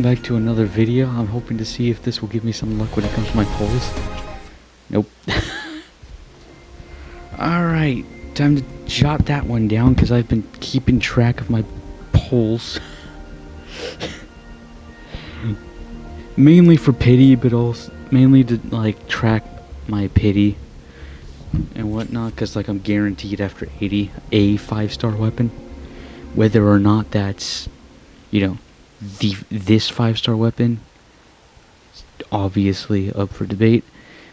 Back to another video. I'm hoping to see if this will give me some luck when it comes to my polls. Nope. Alright, time to jot that one down because I've been keeping track of my polls. Mainly for pity, but also mainly to like track my pity and whatnot, because like I'm guaranteed after 80 a 5-star weapon. Whether or not that's, you know, this 5-star weapon, obviously up for debate,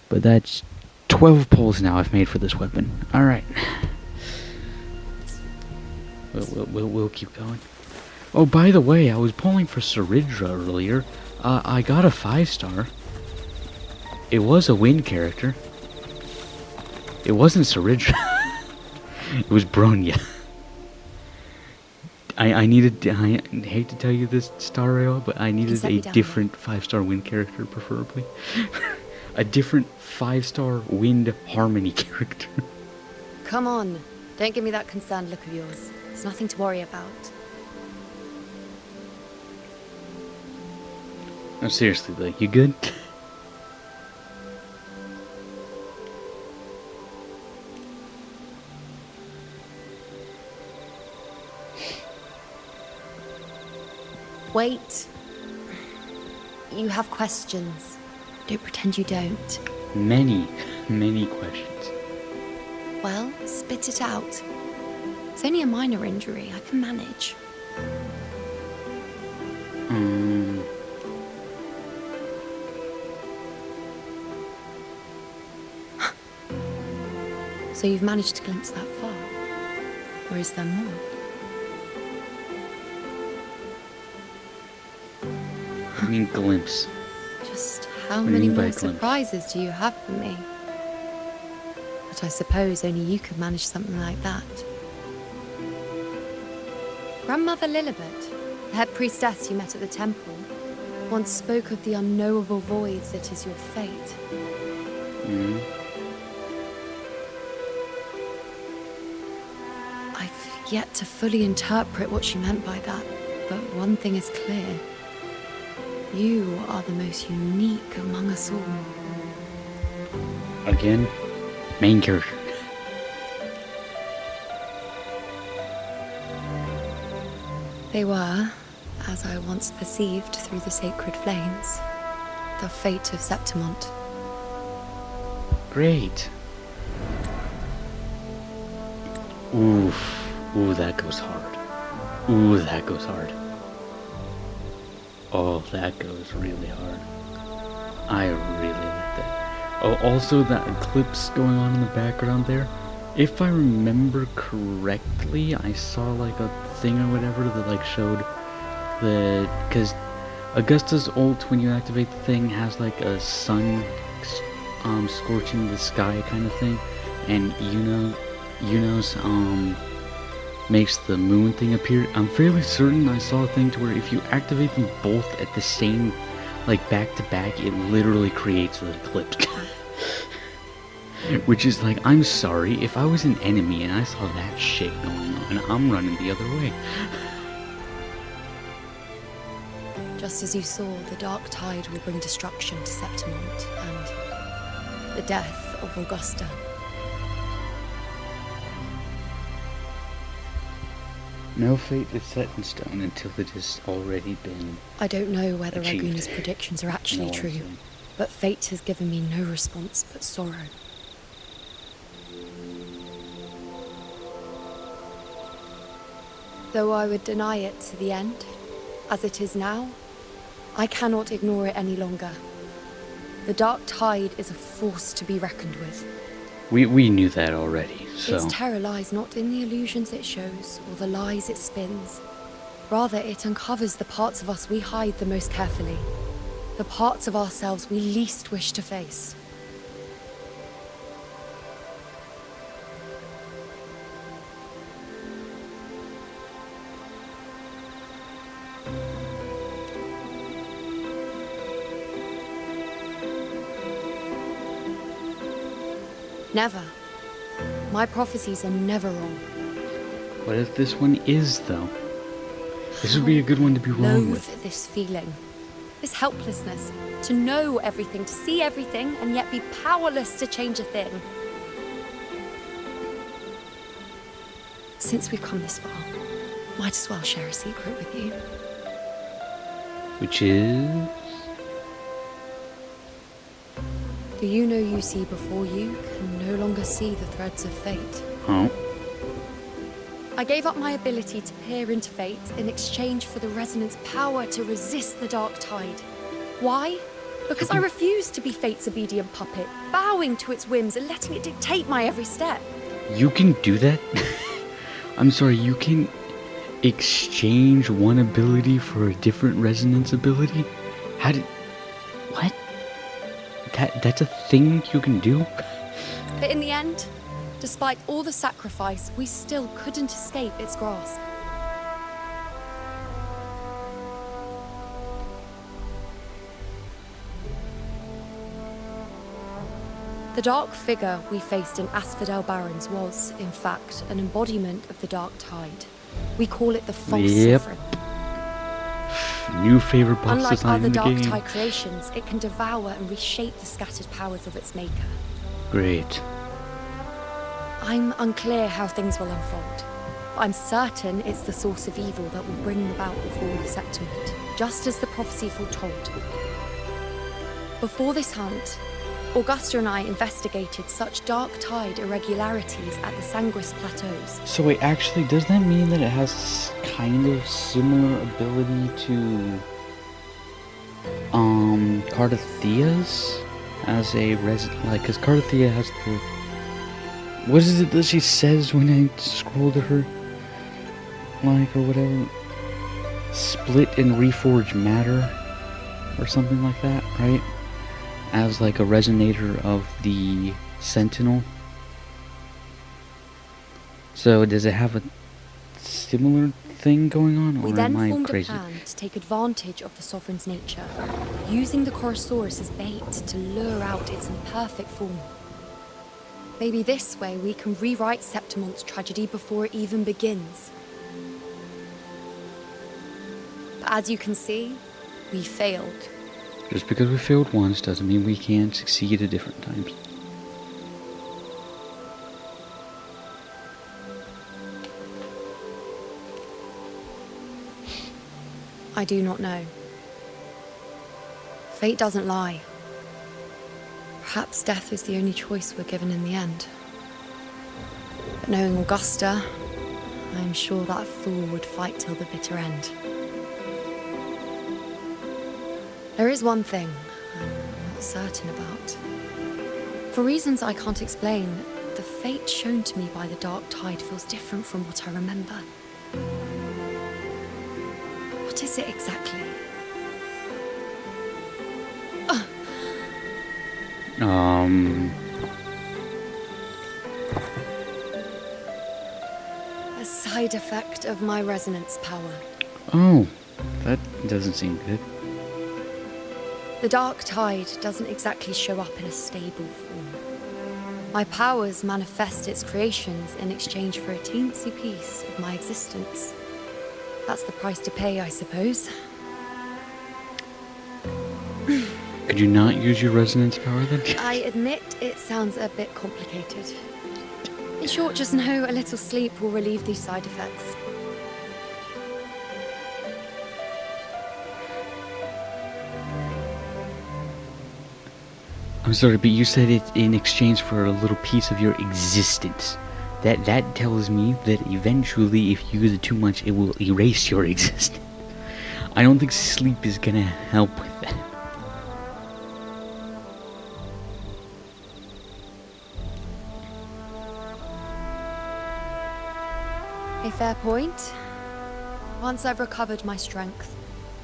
but that's 12 polls now I've made for this weapon. Alright. We'll keep going. Oh, by the way, I was polling for Saridra earlier. I got a 5-star. It was a wind character. It wasn't Saridra. It was Bronya. I hate to tell you this, Star Rail, but I needed a different 5-star wind character, preferably. A different 5-star wind harmony character. Come on, don't give me that concerned look of yours. There's nothing to worry about. No, seriously though, you good? Wait. You have questions. Don't pretend you don't. Many questions. Well, spit it out. It's only a minor injury. I can manage. So you've managed to glimpse that far? Or is there more? I mean glimpse. Just how many more surprises do you have for me? But I suppose only you could manage something like that. Grandmother Lilibet, the head priestess you met at the temple, once spoke of the unknowable void that is your fate. I've yet to fully interpret what she meant by that, but one thing is clear. You are the most unique among us all. Again, main character. They were, as I once perceived through the sacred flames, the fate of Septimont. Great. Oof. Ooh, that goes hard. Ooh, that goes hard. Oh, that goes really hard. I really like that. Oh, also that eclipse going on in the background there. If I remember correctly, I saw like a thing or whatever that like showed the, because Augusta's ult, when you activate the thing, has like a sun scorching the sky kind of thing, and Yuno's makes the moon thing appear. I'm fairly certain I saw a thing to where if you activate them both at the same, like back to back, it literally creates an eclipse. Which is like, I'm sorry, if I was an enemy and I saw that shit going on, I'm running the other way. Just as you saw, the dark tide will bring destruction to Septimont and the death of Augusta. No fate is set in stone until it has already been I don't know whether achieved. Raguna's predictions are actually true, but fate has given me no response but sorrow. Though I would deny it to the end, as it is now, I cannot ignore it any longer. The dark tide is a force to be reckoned with. We knew that already, so... Its terror lies not in the illusions it shows, or the lies it spins. Rather, it uncovers the parts of us we hide the most carefully. The parts of ourselves we least wish to face. Never. My prophecies are never wrong. What if this one is, though? This would be a good one to be wrong with. Loathe this feeling. This helplessness, to know everything, to see everything, and yet be powerless to change a thing. Since we've come this far, might as well share a secret with you. Which is... The you see before you can no longer see the threads of fate. Oh. I gave up my ability to peer into fate in exchange for the resonance power to resist the dark tide. Why? Because I refused to be fate's obedient puppet, bowing to its whims and letting it dictate my every step. You can do that? I'm sorry, you can exchange one ability for a different resonance ability? How did... What? That's a thing you can do? But in the end, despite all the sacrifice, we still couldn't escape its grasp. The dark figure we faced in Asphodel Barrens was, in fact, an embodiment of the dark tide. We call it the false sovereign. New favorite boss Unlike design other in the dark game. tide creations, it can devour and reshape the scattered powers of its maker. Great. I'm unclear how things will unfold. But I'm certain it's the source of evil that will bring about the fall of Septimund, just as the prophecy foretold. Before this hunt, Augusta and I investigated such dark tide irregularities at the Sanguis Plateaus. So wait, actually, does that mean that it has kind of similar ability to Cardathea's as a like, cause Cardathea has the... What is it that she says when I scroll to her? Like, or whatever. Split and reforge matter, or something like that, right? As like a resonator of the Sentinel. So does it have a similar thing going on, We or then am I formed crazy? a plan to take advantage of the Sovereign's nature, using the Chorosaurus as bait to lure out its imperfect form. Maybe this way we can rewrite Septimund's tragedy before it even begins. But as you can see, we failed. Just because we failed once doesn't mean we can't succeed at different times. I do not know. Fate doesn't lie. Perhaps death is the only choice we're given in the end. But knowing Augusta, I'm sure that fool would fight till the bitter end. There is one thing I'm not certain about. For reasons I can't explain, the fate shown to me by the dark tide feels different from what I remember. What is it exactly? A side effect of my resonance power. Oh, that doesn't seem good. The dark tide doesn't exactly show up in a stable form. My powers manifest its creations in exchange for a teensy piece of my existence. That's the price to pay, I suppose. Could you not use your resonance power then? I admit it sounds a bit complicated. In short, just know a little sleep will relieve these side effects. I'm sorry, but you said it in exchange for a little piece of your existence. That tells me that eventually, if you use it too much, it will erase your existence. I don't think sleep is gonna help with that. A fair point. Once I've recovered my strength,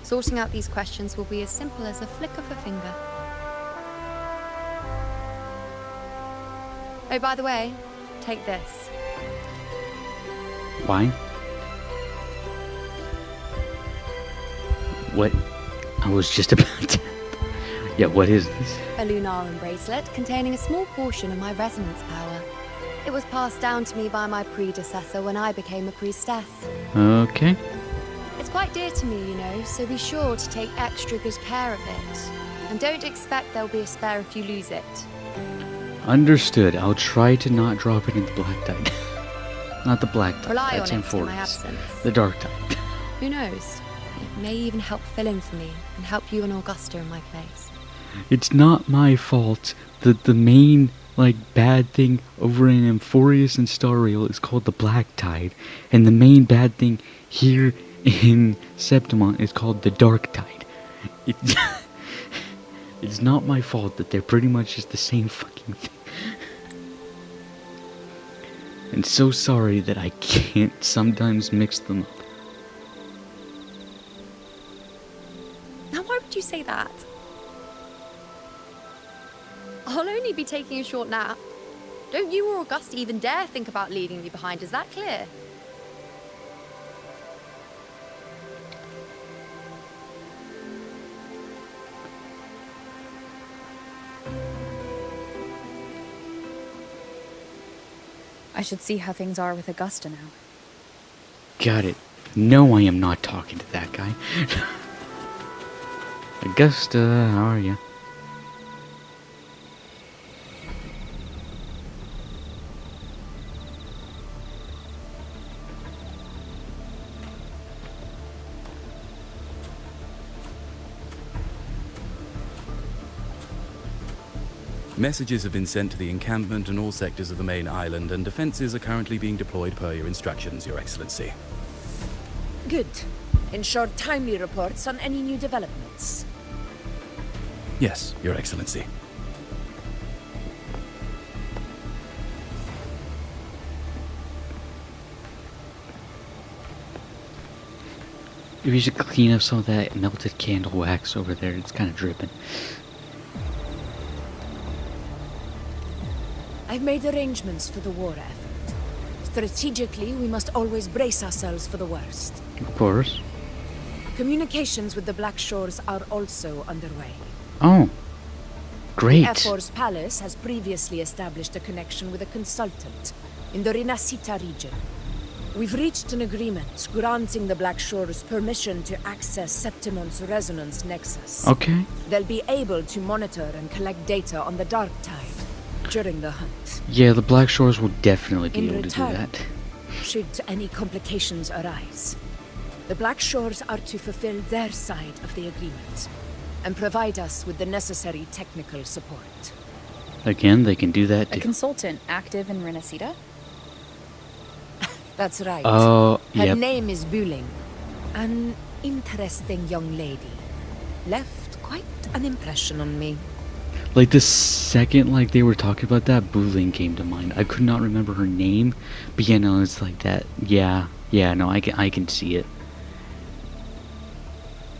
sorting out these questions will be as simple as a flick of a finger. Oh, by the way, take this. Why? What? I was just about to... Yeah, what is this? A Lunaran bracelet containing a small portion of my resonance power. It was passed down to me by my predecessor when I became a priestess. Okay. It's quite dear to me, you know, so be sure to take extra good care of it. And don't expect there'll be a spare if you lose it. Understood. I'll try to not drop it in the black tide. Not the black tide. Rely That's on it in my Amphoreus. absence. The dark tide. Who knows? It may even help fill in for me and help you and Augusta in my place. It's not my fault that the main, bad thing over in Amphoreus and Stariel is called the Black Tide, and the main bad thing here in Septimon is called the Dark Tide. It's not my fault that they're pretty much just the same fucking thing. And so sorry that I can't sometimes mix them up. Now, why would you say that? I'll only be taking a short nap. Don't you or Augusta even dare think about leaving me behind, is that clear? I should see how things are with Augusta now. Got it. No, I am not talking to that guy. Augusta, how are you? Messages have been sent to the encampment and all sectors of the main island, and defenses are currently being deployed per your instructions, Your Excellency. Good. Ensure timely reports on any new developments. Yes, Your Excellency. We should clean up some of that melted candle wax over there. It's kind of dripping. I've made arrangements for the war effort. Strategically, we must always brace ourselves for the worst. Of course. Communications with the Black Shores are also underway. Oh. Great. Air Force Palace has previously established a connection with a consultant in the Rinascita region. We've reached an agreement granting the Black Shores permission to access Septimon's resonance nexus. Okay. They'll be able to monitor and collect data on the Dark Tide during the hunt. Yeah, the Black Shores will definitely be In able return, to do that. Should any complications arise, the Black Shores are to fulfill their side of the agreement and provide us with the necessary technical support. Again, they can do that A too. consultant active in Rinascita? That's right. Oh, Her yep. name is Buling. An interesting young lady. Left quite an impression on me. Like the second they were talking about that, Buling came to mind. I could not remember her name, but yeah, no, it's like that. Yeah, no, I can see it.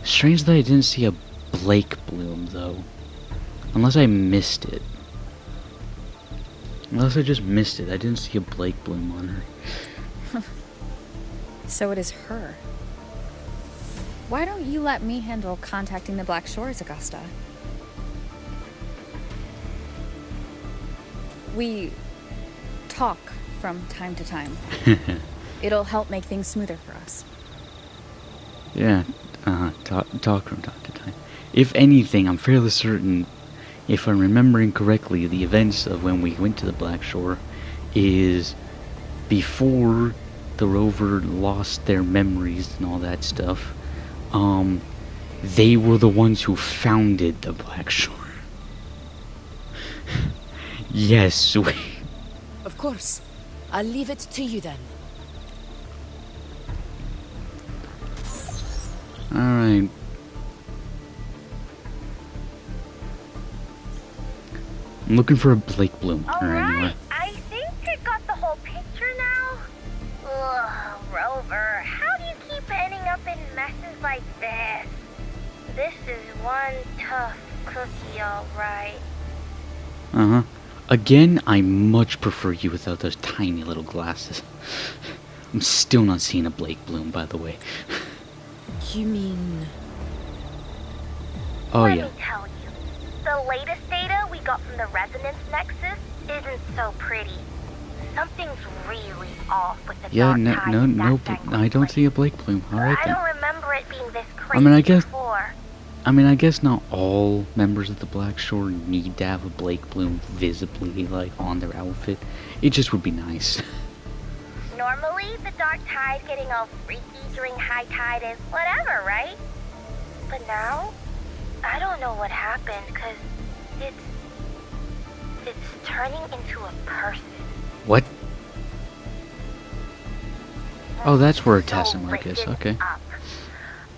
Strange that I didn't see a Blake Bloom though, unless I missed it. Unless I just missed it, I didn't see a Blake Bloom on her. So it is her. Why don't you let me handle contacting the Black Shores, Augusta? We talk from time to time. It'll help make things smoother for us. Yeah, talk from time to time. If anything, I'm fairly certain, if I'm remembering correctly, the events of when we went to the Black Shore is before the rover lost their memories and all that stuff. They were the ones who founded the Black Shore. Yes, Of course. I'll leave it to you then. Alright. I'm looking for a Blake Bloom or anywhere. Alright, I think I got the whole picture now. Ugh, Rover, how do you keep ending up in messes like this? This is one tough cookie, alright. Uh-huh. Again, I much prefer you without those tiny little glasses. I'm still not seeing a Blake Bloom, by the way. You mean... Oh, Let yeah. me tell you, the latest data we got from the Resonance Nexus isn't so pretty. Something's really off with the Yeah, Dark Tide no, Stack I don't see a Blake Bloom. Alright I then. don't remember it being this crazy I mean, I guess- before. I guess not all members of the Black Shore need to have a Blake Bloom visibly, like, on their outfit. It just would be nice. Normally, the dark tide getting all freaky during high tide is whatever, right? But now, I don't know what happened, because it's turning into a person. What? Oh, that's where So Tessa Mark is. listen Okay. up.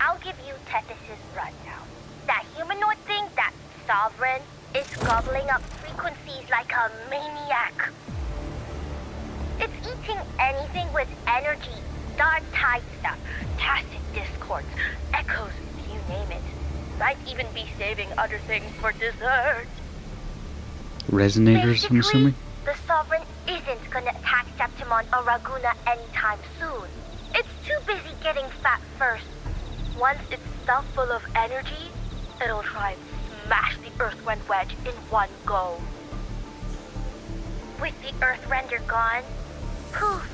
I'll give you Tethys' rundown. That humanoid thing, that Sovereign, is gobbling up frequencies like a maniac. It's eating anything with energy, dark tide stuff, tacit discords, echoes, you name it. Might even be saving other things for dessert. Resonators, I'm assuming? The Sovereign isn't gonna attack Septimon or Raguna anytime soon. It's too busy getting fat first. Once it's stuffed full of energy, it'll try and smash the Earthrend wedge in one go. With the Earthrender gone, poof,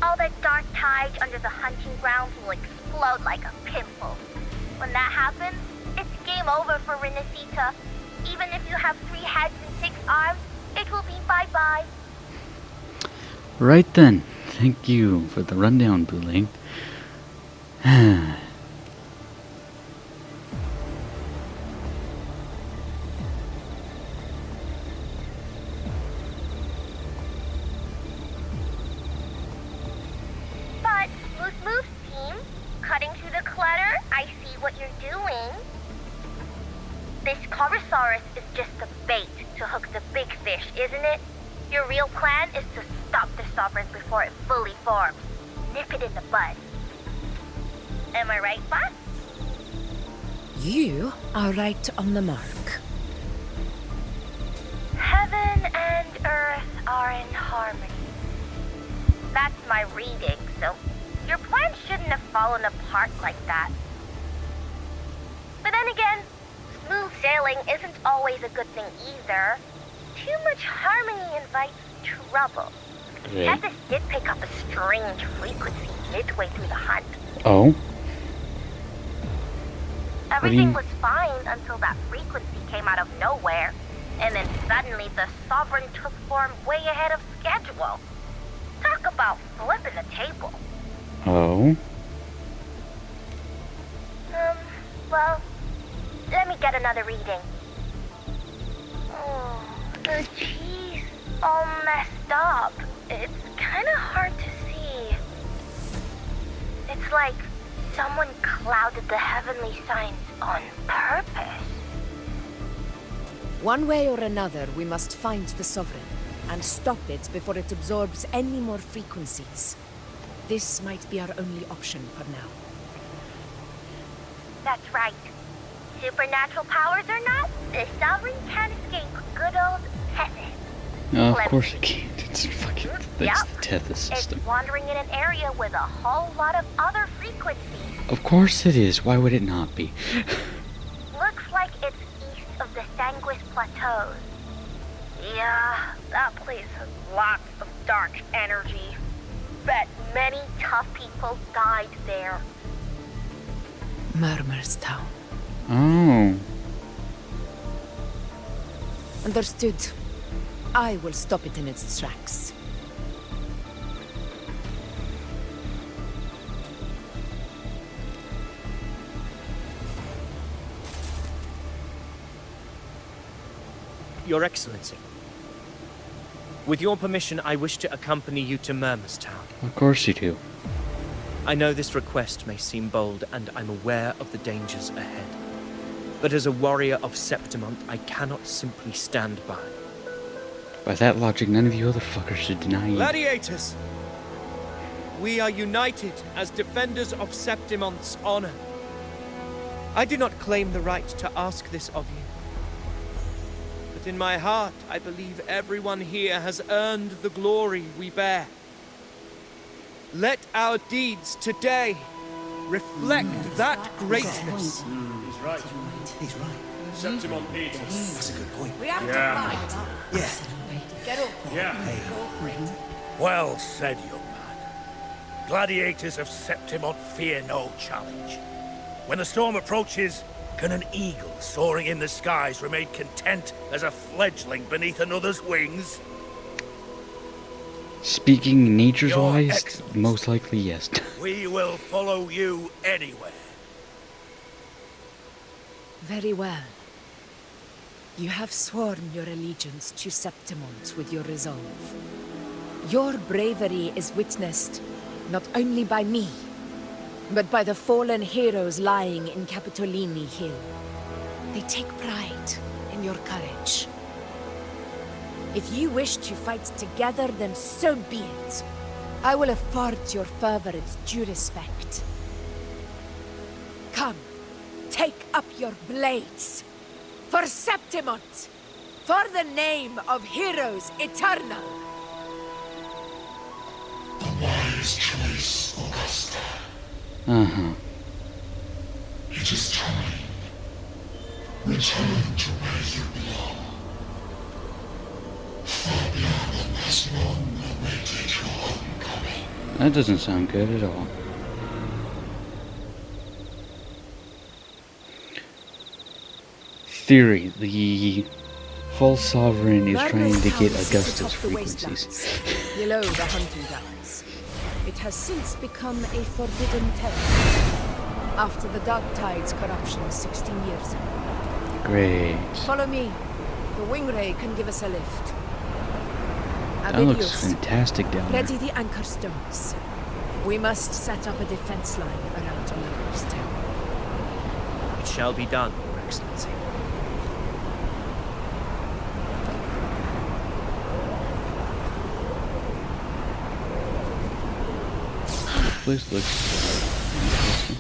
all the dark tide under the hunting grounds will explode like a pimple. When that happens, it's game over for Renacita. Even if you have 3 heads and 6 arms, it will be bye-bye. Right then. Thank you for the rundown, Booling. But, Smooth Moves team, cutting through the clutter, I see what you're doing. This Corosaurus is just the bait to hook the big fish, isn't it? Your real plan is to stop the Sovereign before it fully forms. Nip it in the bud. Am I right, boss? You are right on the mark. Heaven and Earth are in harmony. That's my reading, so your plan shouldn't have fallen apart like that. But then again, smooth sailing isn't always a good thing either. Too much harmony invites trouble. Okay. Tethys did pick up a strange frequency midway through the hunt. Oh? Everything was fine until that frequency came out of nowhere, and then suddenly the Sovereign took form way ahead of schedule. Talk about flipping the table. Oh? Well, let me get another reading. Oh, the cheese all messed up. It's kind of hard to see. It's like someone clouded the heavenly signs on purpose. One way or another, we must find the Sovereign and stop it before it absorbs any more frequencies. This might be our only option for now. That's right. Supernatural powers or not, the Sovereign can't escape good old Tethys. Of course it can't. It's fucking... That's Yup. the Tethys system. It's wandering in an area with a whole lot of other frequencies. Of course it is. Why would it not be? Looks like it's east of the Sanguis Plateaus. Yeah, that place has lots of dark energy. Bet many tough people died there. Murmur's Town. Oh. Understood. I will stop it in its tracks. Your Excellency, with your permission, I wish to accompany you to Murmur's Town. Of course you do. I know this request may seem bold, and I'm aware of the dangers ahead. But as a warrior of Septimont, I cannot simply stand by. By that logic, none of you other fuckers should deny you. Gladiators! We are united as defenders of Septimont's honor. I do not claim the right to ask this of you. But in my heart, I believe everyone here has earned the glory we bear. Let our deeds today reflect that greatness. He's right. He's right. Septimon needs us. That's a good point. We have to fight. Yeah. Get up. Yeah. Well said, young man. Gladiators of Septimont fear no challenge. When the storm approaches, can an eagle soaring in the skies remain content as a fledgling beneath another's wings? Speaking nature's Your wise, Excellency. most likely yes. We will follow you anywhere. Very well. You have sworn your allegiance to Septimont with your resolve. Your bravery is witnessed not only by me, but by the fallen heroes lying in Capitolini Hill. They take pride in your courage. If you wish to fight together, then so be it. I will afford your fervor its due respect. Come, take up your blades. For Septimont! For the name of heroes eternal! The wise choice, Augusta. Uh-huh. It is time. Return to where you belong. Fabiana has long awaited your homecoming. That doesn't sound good at all. Theory: the false sovereign is trying to get Augusta's frequencies. Below the hunting grounds. It has since become a forbidden territory. After the Dark Tide's corruption 16 years ago. Great. Follow me. The Wingray can give us a lift. That looks Avidius, fantastic down there. ready the anchor stones. We must set up a defense line around Murder's Tower. It shall be done, Your Excellency. This place looks interesting.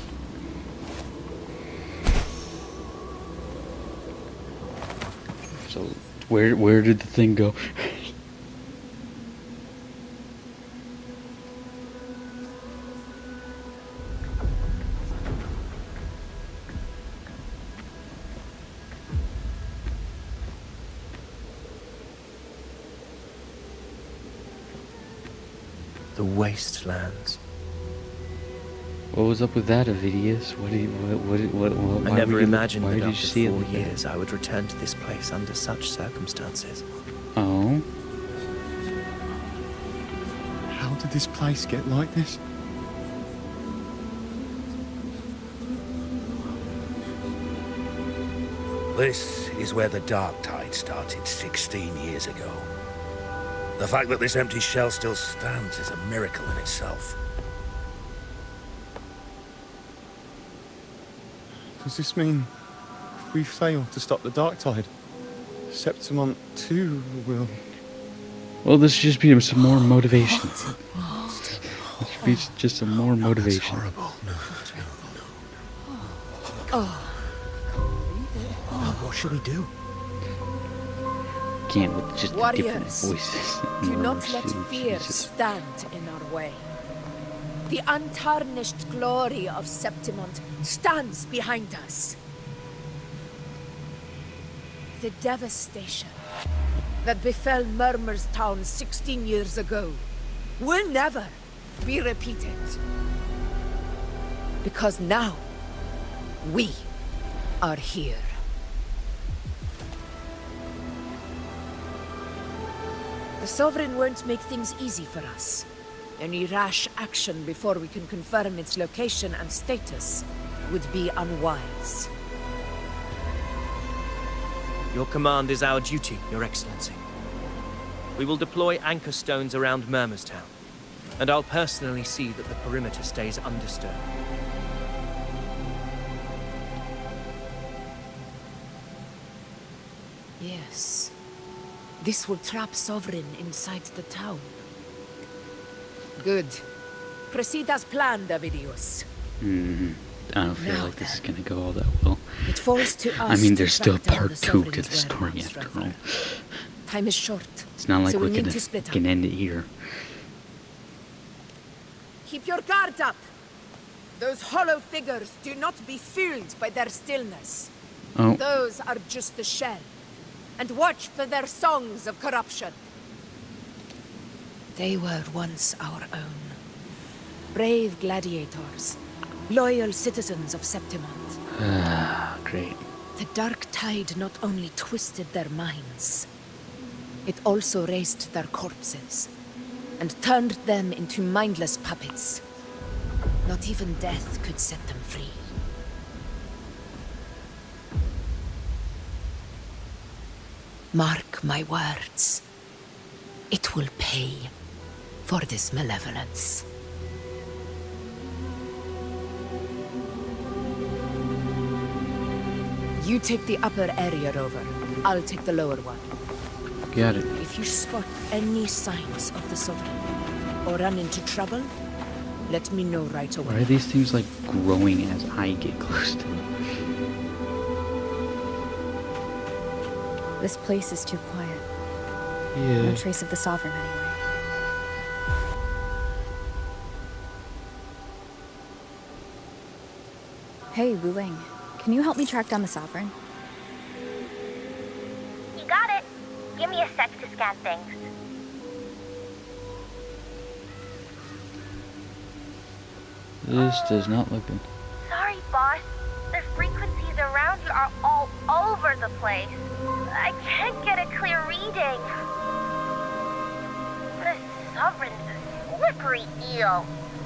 So, where did the thing go? The wastelands. What was up with that, Avidius? What I never imagined why that did you after see 4 it? years I would return to this place under such circumstances. Oh, How did this place get like this? This is where the Dark Tide started 16 years ago. The fact that this empty shell still stands is a miracle in itself. Does this mean if we fail to stop the Dark Tide, Septimont too will... well, this should just be some more motivation. This should be just some more motivation. Horrible. No. What should we do? Can't with just the different Warriors, voices. do not Words, let dude, fear Jesus. stand in our way. The untarnished glory of Septimont stands behind us. The devastation that befell Murmur's town 16 years ago will never be repeated. Because now, we are here. The Sovereign won't make things easy for us. Any rash action before we can confirm its location and status would be unwise. Your command is our duty, Your Excellency. We will deploy anchor stones around Murmurstown, and I'll personally see that the perimeter stays undisturbed. Yes. This will trap Sovereign inside the town. Good. Proceed as planned, Avidius. I don't feel Now like this is then. gonna go all that well. It falls to us I mean, to there's still track down part the 2 to Sovereign's the story whereabouts, after Reverend. all. Time is short. It's not like so we we can, need to split up. can end it here. Keep your guard up! Those hollow figures do not be fooled by their stillness. Oh, Those are just the shell. And watch for their songs of corruption. They were once our own. Brave gladiators, loyal citizens of Septimont. Ah, great. The Dark Tide not only twisted their minds, it also raised their corpses and turned them into mindless puppets. Not even death could set them free. Mark my words. It will pay for this malevolence. You take the upper area, Rover. I'll take the lower one. Got it. If you spot any signs of the Sovereign, or run into trouble, let me know right away. Why are these things like growing as I get close to them? This place is too quiet. Yeah. No trace of the Sovereign anyway. Hey, Wu Ling. Can you help me track down the Sovereign? You got it. Give me a sec to scan things. This does not look good. Sorry, boss. The frequencies around you are all over the place. I can't get a clear reading. The Sovereign's a slippery eel,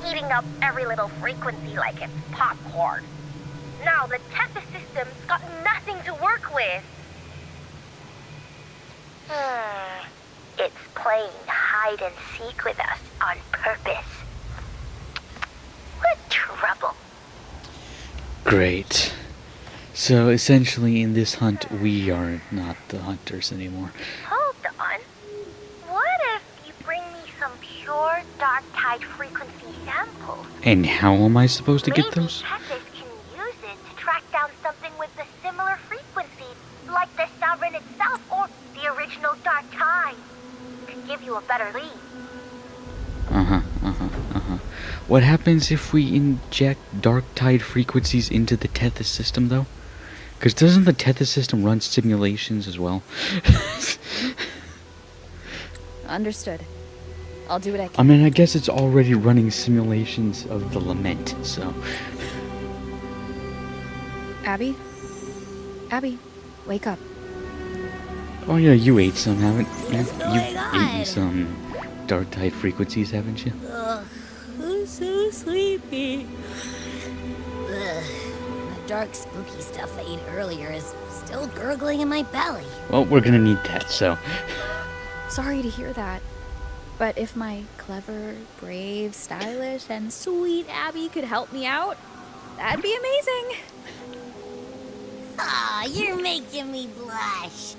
eating up every little frequency like it's popcorn. Now the Tethys system's got nothing to work with. It's playing hide and seek with us on purpose. What trouble. Great. So essentially in this hunt, we are not the hunters anymore. Hold on. What if you bring me some pure dark tide frequency samples? And how am I supposed to get those? Maybe Tethys can use it to track down something with a similar frequency, like the Sovereign itself or the original dark tide. Could give you a better lead. What happens if we inject dark tide frequencies into the Tethys system, though? Because doesn't the Tethys system run simulations as well? Understood. I'll do what I can. I mean, I guess it's already running simulations of the Lament, so... Abby? Abby, wake up. Oh yeah, you ate some, haven't you? You've eaten some dark tide frequencies, haven't you? I'm so sleepy. The dark, spooky stuff I ate earlier is still gurgling in my belly. Well, we're gonna need that, so... Sorry to hear that. But if my clever, brave, stylish, and sweet Abby could help me out, that'd be amazing. Aw, you're making me blush.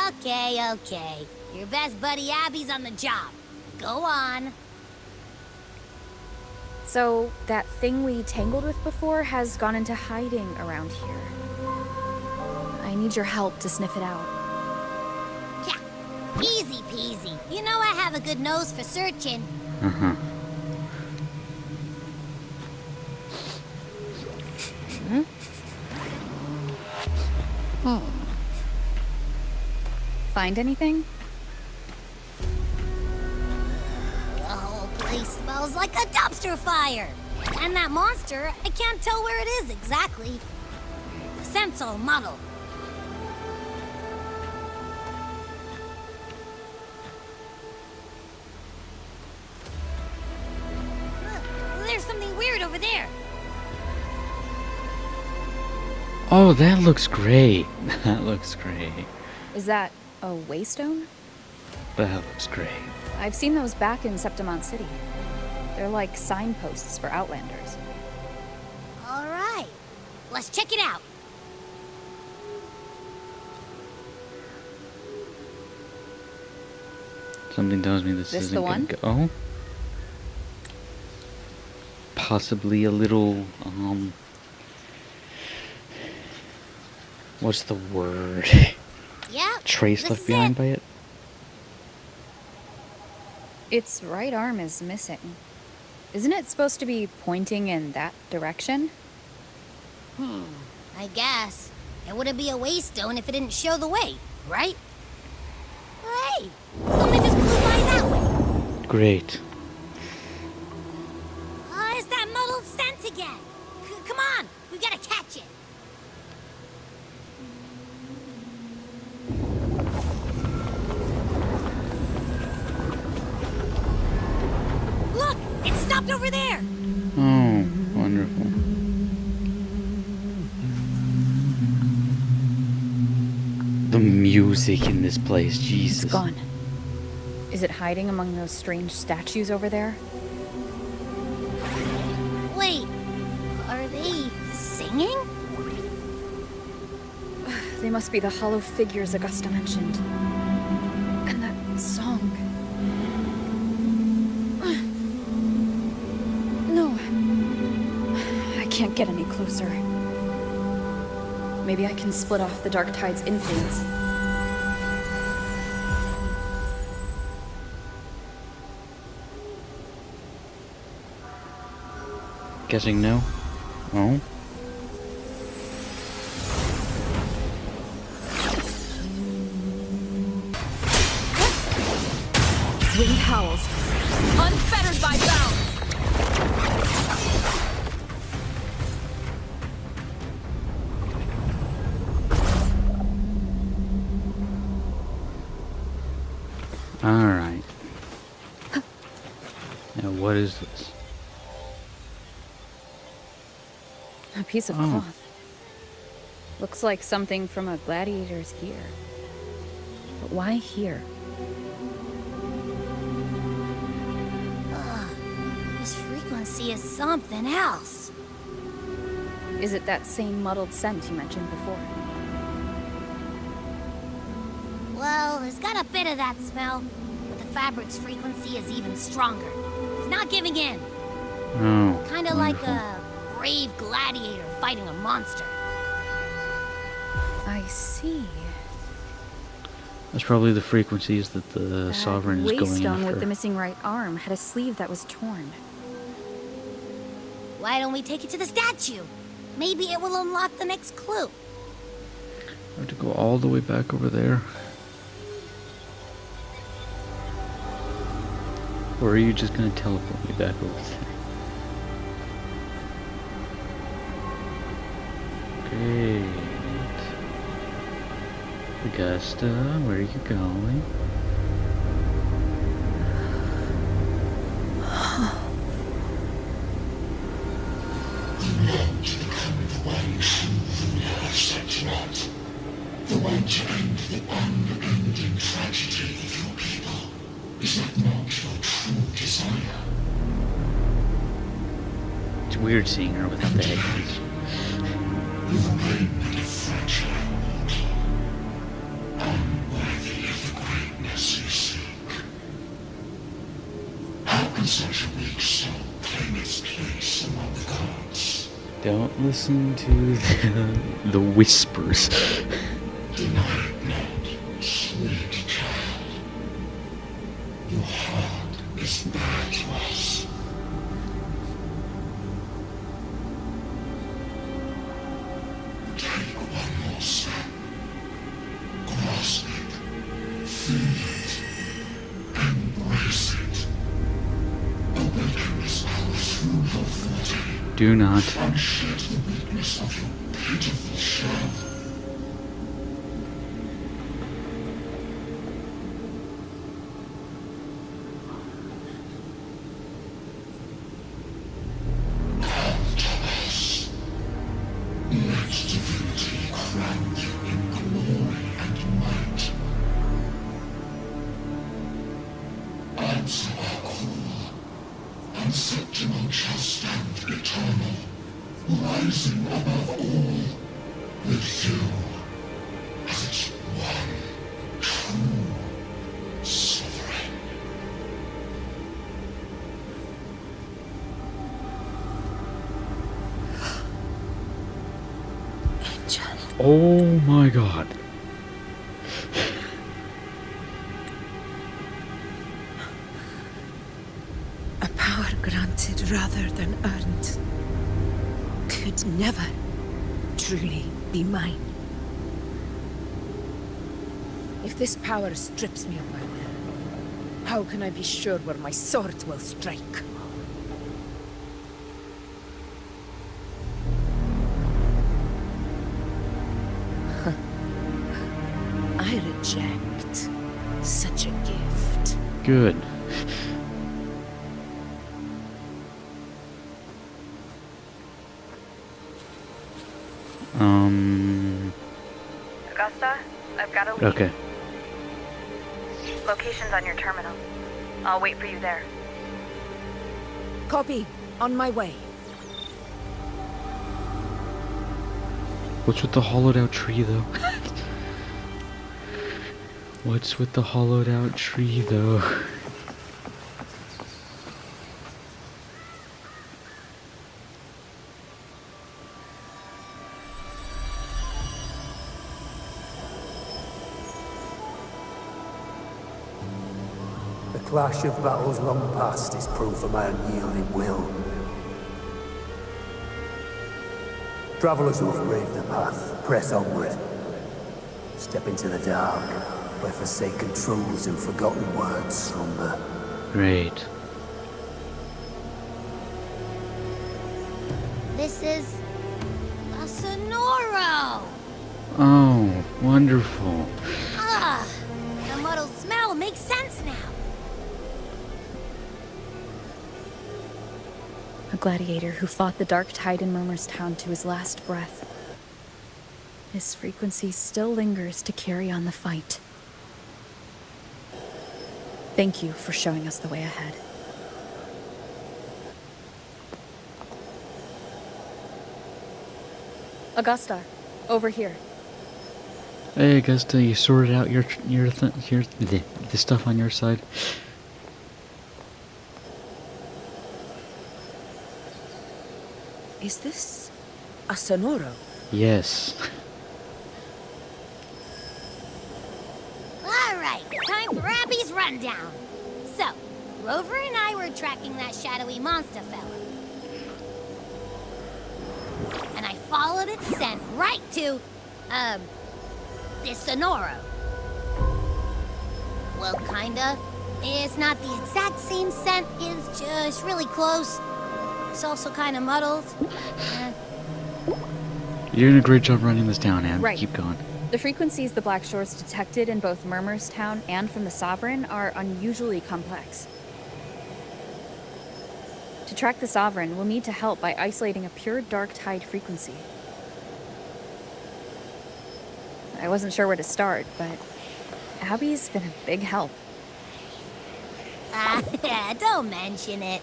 Okay. Your best buddy Abby's on the job. Go on. So, that thing we tangled with before has gone into hiding around here. I need your help to sniff it out. Yeah, easy peasy. You know I have a good nose for searching. Find anything? The whole place smells like a dumpster fire. And that monster, I can't tell where it is exactly. The scent's all muddled. Look, there's something weird over there. Oh, that looks great. That looks great. Is that a waystone? That looks great. I've seen those back in Septimont City. They're like signposts for Outlanders. All right, let's check it out. Something tells me this isn't gonna go. Oh? Possibly a little, what's the word? Yeah. Trace left behind by it? Its right arm is missing. Isn't it supposed to be pointing in that direction? I guess. It wouldn't be a waystone if it didn't show the way, right? Hey, something just flew by that way. Great. It's that muddled scent again. over there! Oh, wonderful. The music in this place, Jesus. It's gone. Is it hiding among those strange statues over there? Wait, are they singing? They must be the hollow figures Augusta mentioned. And that song. No. I can't get any closer. Maybe I can split off the Dark Tide's influence. Guessing no? Oh? Wind howls, unfettered by bounds. Alright. Now what is this? A piece of cloth. Looks like something from a gladiator's gear. But why here? This frequency is something else. Is it that same muddled scent you mentioned before? Well, there's got a bit of that smell, but the fabric's frequency is even stronger. It's not giving in. Oh. Kinda like a brave gladiator fighting a monster. I see. That's probably the frequencies that the Sovereign is going Waystone after. with the missing right arm had a sleeve that was torn. Why don't we take it to the statue? Maybe it will unlock the next clue. I have to go all the way back over there. Or are you just gonna teleport me back over there? Great. Augusta, where are you going? belong to become the one true ruler of Septimonth. The one to end the unending tragedy of your people. Is that not your true desire? It's weird seeing her without the headpiece. You remain but a fragile mortal, unworthy of the greatness you seek. How can such a weak soul claim its place among the gods? Don't listen to the whispers. Deny it not, sweet child. Your heart is bare to us. Take one more step. Grasp it. Feel it. Embrace it. Awaken this power through your forte. Do not. Unshed the weakness of your pitiful shell. Come to us. Let divinity crown you in glory and might. Answer our call, and Septimonth shall stand eternal, rising above all, with you as its one true sovereign. Oh my god. A power granted rather than earned could never truly be mine. If this power strips me of my will, how can I be sure where my sword will strike? I reject such a gift. Good. Augusta, I've got a lead. Okay. Location's on your terminal. I'll wait for you there. Copy. On my way. What's with the hollowed out tree, though? What's with the hollowed out tree, though? The clash of battles long past is proof of my unyielding will. Travelers who have braved the path, press onward. Step into the dark, where forsaken truths and forgotten words slumber. Great. This is a Sonoro! Oh, wonderful. Ah, the muddled smell makes sense now. A gladiator who fought the Dark Tide in Murmurstown to his last breath. His frequency still lingers to carry on the fight. Thank you for showing us the way ahead. Augusta, over here. Hey, Augusta, you sorted out the stuff on your side? Is this a Sonoro? Yes. Alright, time for Abby's rundown. So, Rover and I were tracking that shadowy monster fella. And I followed its scent right to, this Sonoro. Well, kinda. It's not the exact same scent, it's just really close. It's also kinda muddled. You're doing a great job running this down, Ab. Right. Keep going. The frequencies the Black Shores detected in both Murmurstown and from the Sovereign are unusually complex. To track the Sovereign, we'll need to help by isolating a pure Dark Tide frequency. I wasn't sure where to start, but Abby's been a big help. Don't mention it.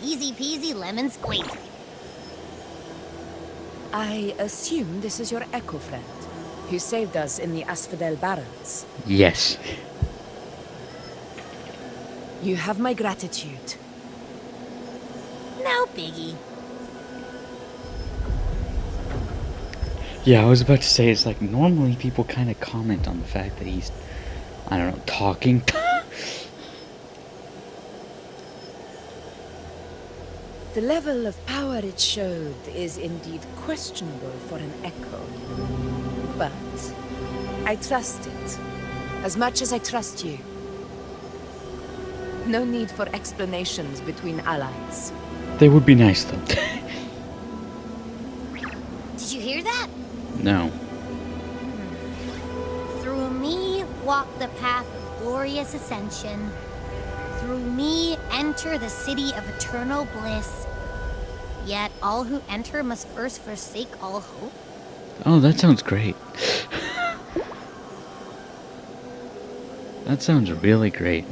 Easy peasy lemon squeezy. I assume this is your Echo friend, who saved us in the Asphodel Barrens. Yes. You have my gratitude. No biggie. Yeah, I was about to say, it's like, normally people kind of comment on the fact that he's, I don't know, talking. The level of power it showed is indeed questionable for an Echo. But I trust it, as much as I trust you. No need for explanations between allies. They would be nice, though. Did you hear that? No. Through me walk the path of glorious ascension. Through me enter the city of eternal bliss. Yet all who enter must first forsake all hope. Oh, that sounds great. That sounds really great.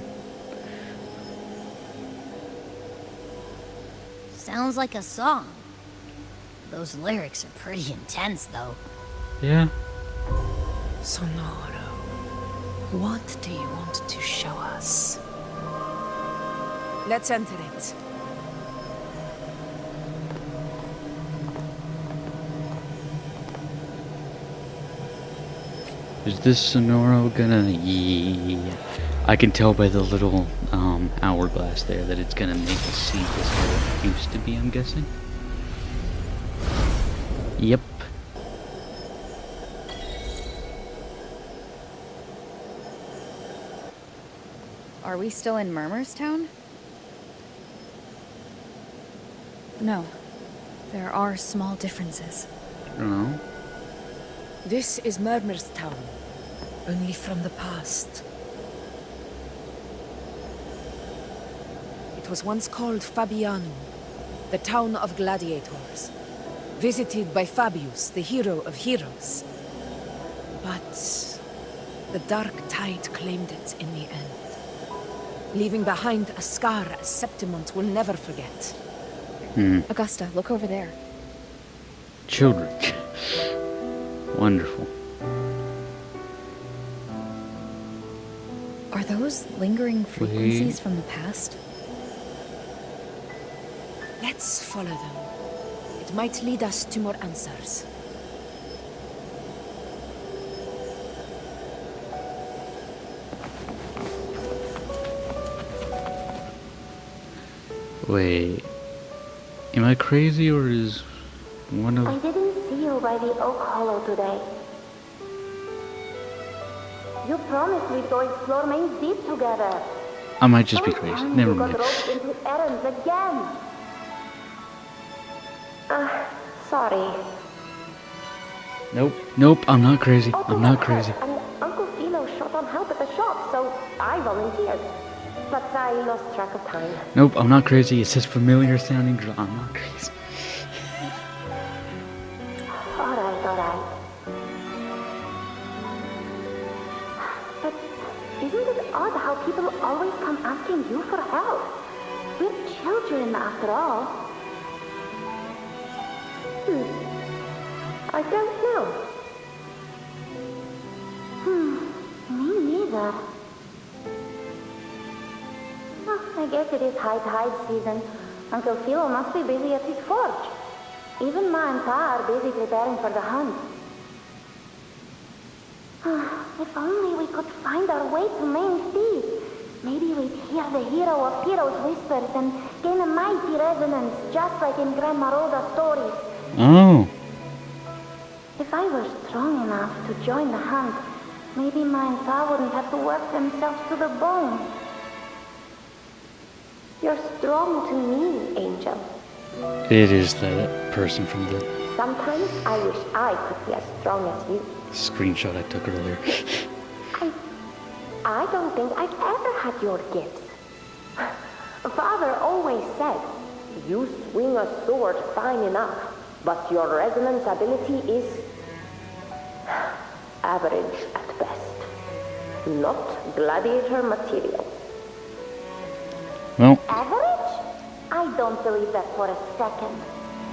Sounds like a song. Those lyrics are pretty intense, though. Yeah. Sonoro, what do you want to show us? Let's enter it. Is this Sonoro gonna... Yeah. I can tell by the little hourglass there that it's gonna make us see this how it used to be, I'm guessing. Yep. Are we still in Murmurstown? No. There are small differences. Oh. This is Murmurstown, only from the past. It was once called Fabianum, the town of gladiators. visited by Fabius, the hero of heroes. But the dark tide claimed it in the end, leaving behind a scar Septimont will never forget. Augusta, look over there. Children. Wonderful. Are those lingering frequencies from the past? Let's follow them. It might lead us to more answers. Wait. Am I crazy or is one I of... didn't see you by the Oak Hollow today. You promised we'd go explore Main Deep together. I might just be crazy. Never You got mind. roped into errands again. Sorry. Nope. Nope, I'm not crazy. I'm not crazy. And Uncle Philo shot on help at the shop, so I volunteered. But I lost track of time. Nope, I'm not crazy. It says familiar sounding girl. I'm not crazy. Alright. But isn't it odd how people always come asking you for help? We're children, after all. I don't know. Me neither. I guess it is high tide season. Uncle Philo must be busy at his forge. Even Ma and Pa are busy preparing for the hunt. If only we could find our way to Main Deep. Maybe we'd hear the hero of heroes whispers and gain a mighty resonance, just like in Grandma Rhoda's stories. Oh. If I were strong enough to join the hunt, maybe Ma and Pa wouldn't have to work themselves to the bone. You're strong to me, Angel. It is that person from the Sometimes I wish I could be as strong as you. screenshot I took earlier. I don't think I've ever had your gifts. Father always said, you swing a sword fine enough, but your resonance ability is average at best. Not gladiator material. Well, Average? I don't believe that for a second.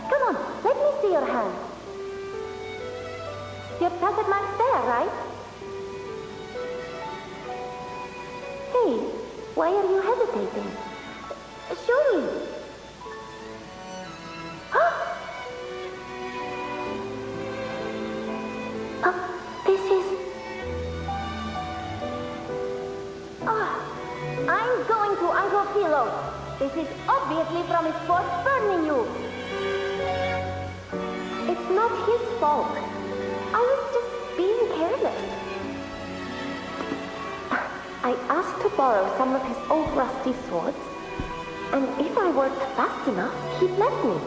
Come on, let me see your hand. Your pocket mark's there, right? Hey, why are you hesitating? Show me. This is... I'm going to Uncle Philo. This is obviously from his force burning you. It's not his fault. I was just being careless. I asked to borrow some of his old rusty swords, and if I worked fast enough, he'd let me.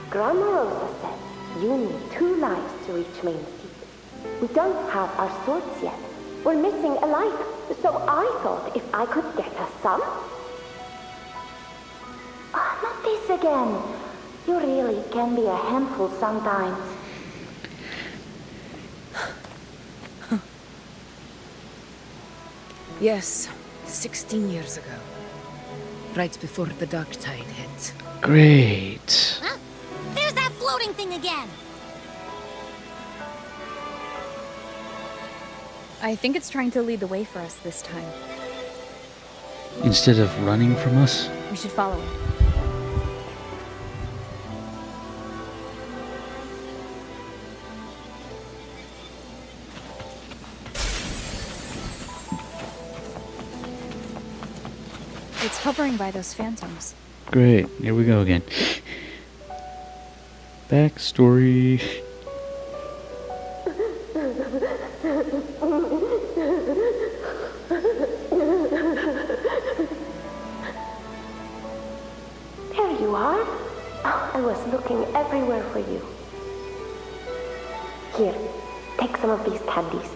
Grandma Rosa said you need 2 lives to reach Main Deep. We don't have our swords yet. We're missing a life, so I thought if I could get us some... not this again. You really can be a handful sometimes. Yes, 16 years ago. Right before the dark tide hit. great. Huh? There's that floating thing again! I think it's trying to lead the way for us this time. Instead of running from us? We should follow it. It's hovering by those phantoms. Great. Here we go again. Backstory. There you are. Oh, I was looking everywhere for you. Here, take some of these candies.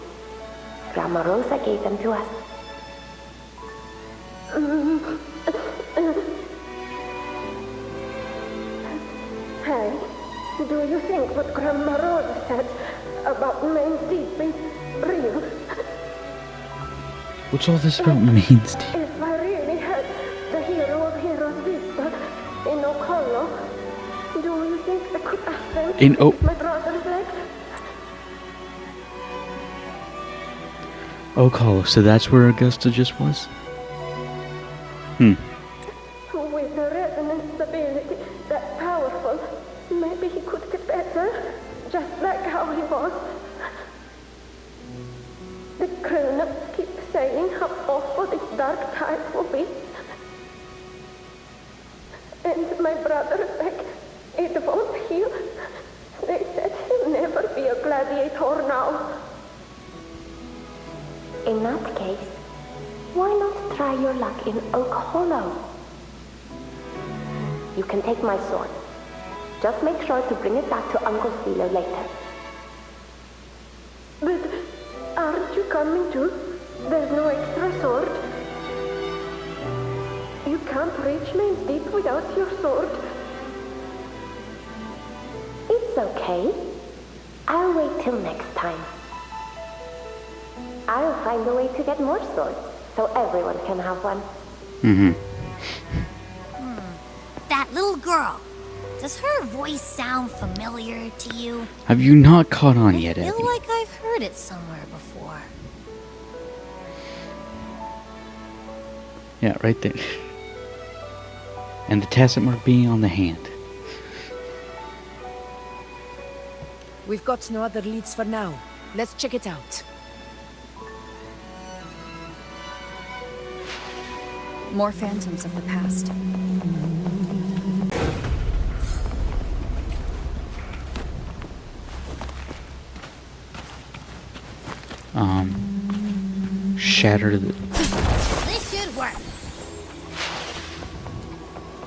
Grandma Rosa gave them to us. Do you think what Grandma Rosa said about Main's Deep is real? What's all this about Main's Deep? If I really had the hero of Heroes Vista in Okolo, do you think I could ask them to fix my brother's leg? Okolo, so that's where Augusta just was? With a resonance ability that powerful, maybe he could get better, just like how he was. The grown-ups keep saying how awful this dark tide will be. And my brother's leg, it won't heal. They said he'll never be a gladiator now. In that case, why not try your luck in Oak Hollow? You can take my sword. Just make sure to bring it back to Uncle Philo later. But aren't you coming too? There's no extra sword. You can't reach Main's Deep without your sword. It's okay. I'll wait till next time. I'll find a way to get more swords, so everyone can have one. That little girl. Does her voice sound familiar to you? Have you not caught on yet, I Abby? feel like I've heard it somewhere before. Yeah, right there. And the tacit mark being on the hand. We've got no other leads for now. Let's check it out. More phantoms of the past. Shatter the... This should work.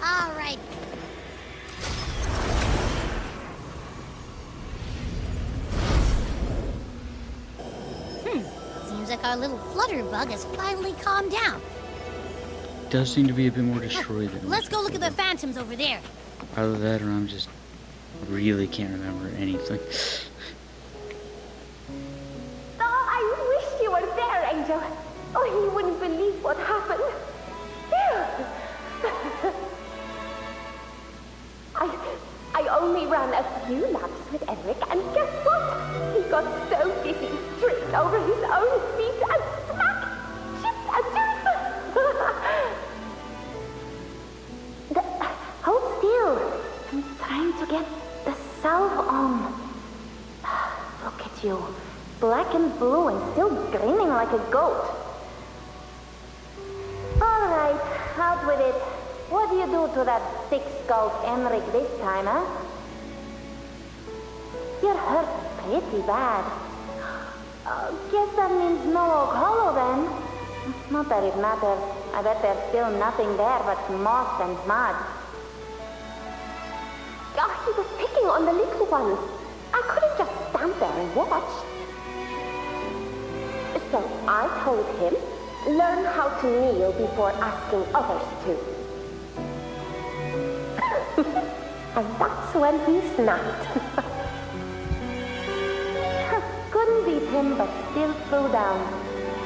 All right. Seems like our little flutterbug has finally calmed down. Does seem to be a bit more destroyed than... Let's go look at the phantoms over there. Either that or I'm just... really can't remember anything. Oh, I wish you were there, Angel. Oh, he wouldn't believe what happened. I only ran a few laps with Eric, and guess what? He got so dizzy, tripped over his own feet, and smack! Chipped a tooth! Hold still. I'm trying to get the salve on. Look at you. Black and blue and still grinning like a goat. All right, out with it. What do you do to that thick-skulled Emmerich this time, huh? You're hurt pretty bad. Guess that means no Oak Hollow then. Not that it matters. I bet there's still nothing there but moss and mud. Oh, he was picking on the little ones. I couldn't just stand there and watch. So I told him, learn how to kneel before asking others to. And that's when he snapped. Couldn't beat him, but still threw down.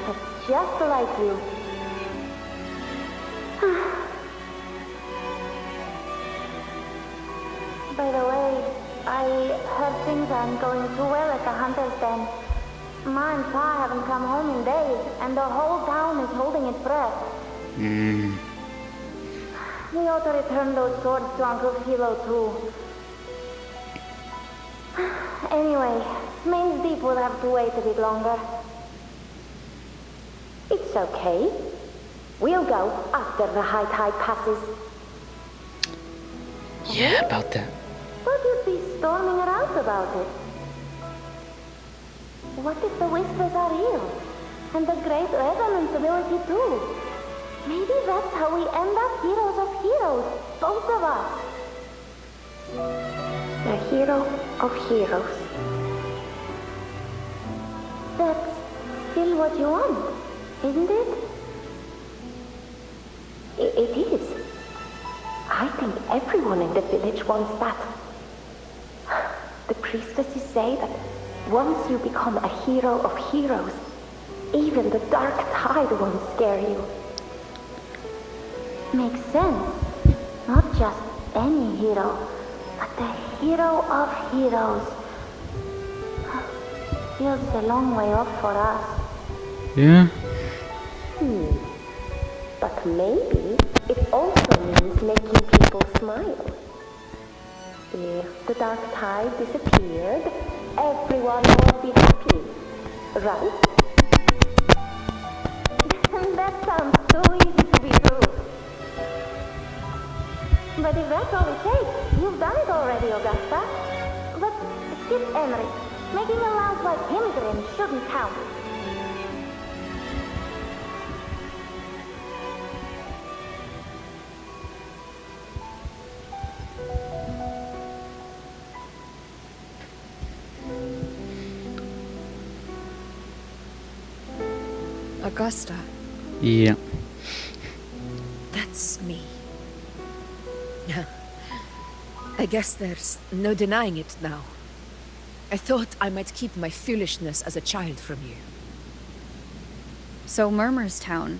That's just like you. By the way, I heard things aren't going too well at the Hunter's Den. Ma and Pa haven't come home in days, and the whole town is holding its breath. We ought to return those swords to Uncle Philo, too. Anyway, Main's Deep will have to wait a bit longer. It's okay. We'll go after the high tide passes. Yeah, about that. But you'd be storming around about it. What if the whispers are real? And the great resonance ability too? Maybe that's how we end up heroes of heroes, both of us. The hero of heroes. That's still what you want, isn't it? It is. I think everyone in the village wants that. priestesses say that once you become a hero of heroes, even the dark tide won't scare you. Makes sense. Not just any hero, but the hero of heroes. Feels a long way off for us. Yeah? But maybe it also means making people smile. If the dark tide disappeared, everyone would be happy, right? That sounds so easy to be true. But if that's all it takes, you've done it already, Augusta. But skip Emmerich. Making a loud like him grin shouldn't count. Augusta. Yeah. That's me. I guess there's no denying it now. I thought I might keep my foolishness as a child from you. So Murmurstown,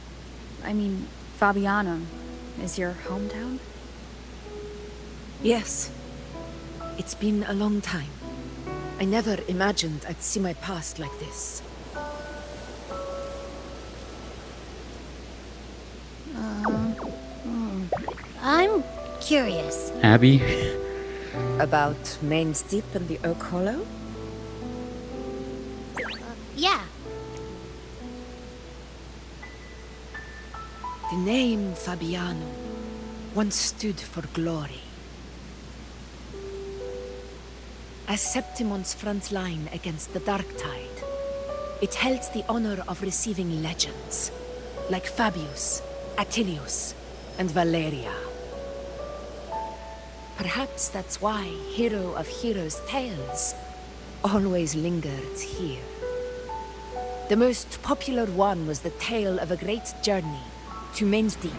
I mean, Fabianum, is your hometown? Yes. It's been a long time. I never imagined I'd see my past like this. I'm curious. Abby? About Main's Deep and the Oak Hollow? Yeah. The name Fabianum once stood for glory. As Septimon's front line against the Dark Tide, it held the honor of receiving legends, like Fabius, Attilius, and Valeria. Perhaps that's why Hero of Heroes' tales always lingered here. The most popular one was the tale of a great journey to Main's Deep,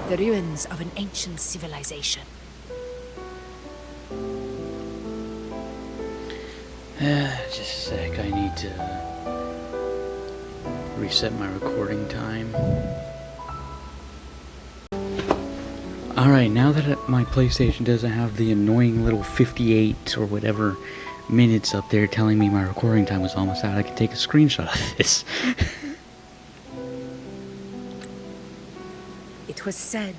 the ruins of an ancient civilization. Just a sec, I need to reset my recording time. Alright, now that my PlayStation doesn't have the annoying little 58 or whatever minutes up there telling me my recording time was almost out, I can take a screenshot of this. It was said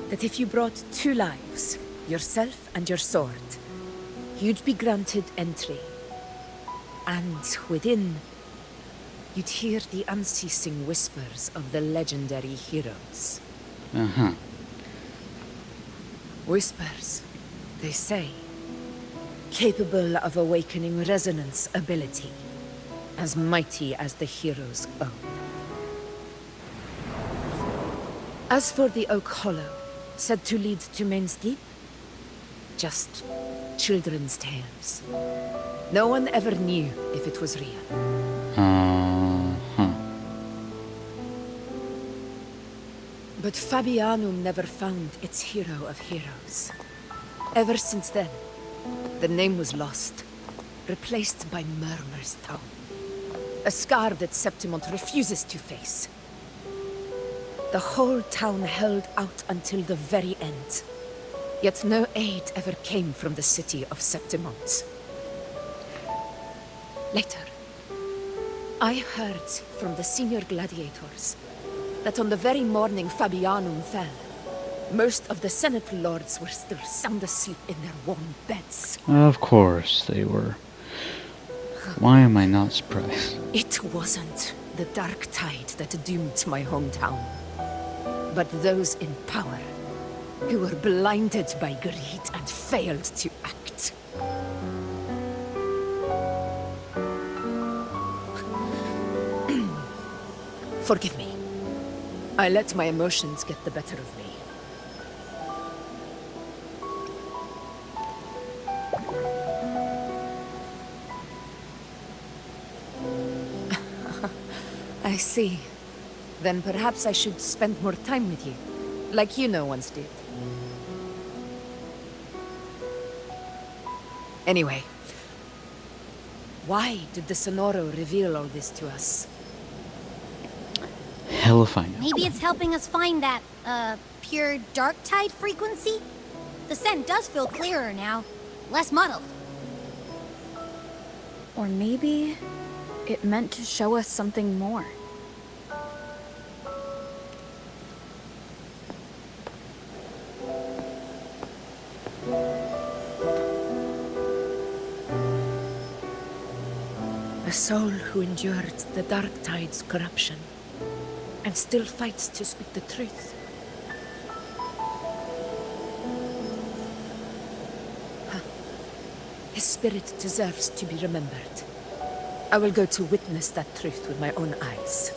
that if you brought 2 lives, yourself and your sword, you'd be granted entry. And within, you'd hear the unceasing whispers of the legendary heroes. Uh-huh. Whispers, they say, capable of awakening resonance ability, as mighty as the hero's own. As for the Oak Hollow, said to lead to Main's Deep, just children's tales. No one ever knew if it was real. Uh-huh. But Fabianum never found its hero of heroes. Ever since then, the name was lost, replaced by Murmurstown. A scar that Septimont refuses to face. The whole town held out until the very end. Yet no aid ever came from the city of Septimont. Later, I heard from the senior gladiators that on the very morning Fabianum fell, most of the Senate lords were still sound asleep in their warm beds. Of course they were. Why am I not surprised? It wasn't the Dark Tide that doomed my hometown, but those in power who were blinded by greed and failed to act. Forgive me. I let my emotions get the better of me. I see. Then perhaps I should spend more time with you, like Yuno once did. Anyway, Why did the Sonoro reveal all this to us? Hell if I know. Maybe it's helping us find that, pure dark tide frequency? The scent does feel clearer now. Less muddled. Or maybe it meant to show us something more. A soul who endured the Dark Tide's corruption and still fights to speak the truth. Huh. His spirit deserves to be remembered. I will go to witness that truth with my own eyes.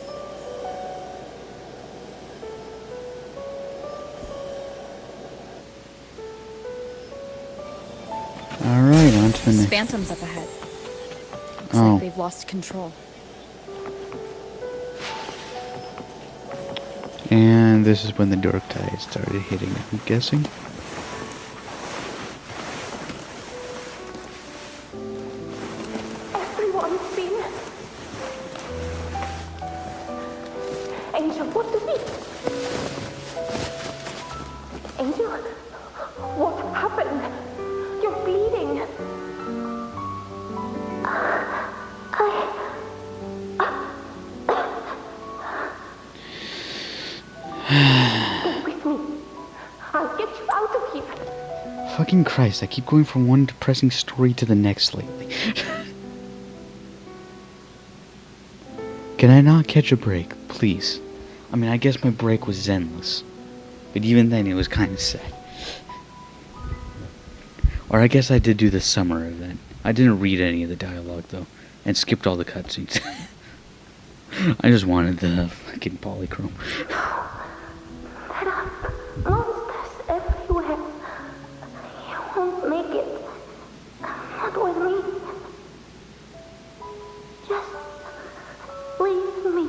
Alright, on to the next. Phantoms up ahead. Looks Oh. like they've lost control. And this is when the dark tide started hitting, I'm guessing. Everyone's been... Angel, what is it? Angel, what happened? You're bleeding. Stay with me. I'll get you out of here. Fucking Christ, I keep going from one depressing story to the next lately. Can I not catch a break, please? I mean, I guess my break was zenless. But even then, it was kind of sad. Or I guess I did do the summer event. I didn't read any of the dialogue, though. And skipped all the cutscenes. I just wanted the fucking polychrome. There are monsters everywhere. You won't make it. Not with me. Just leave me.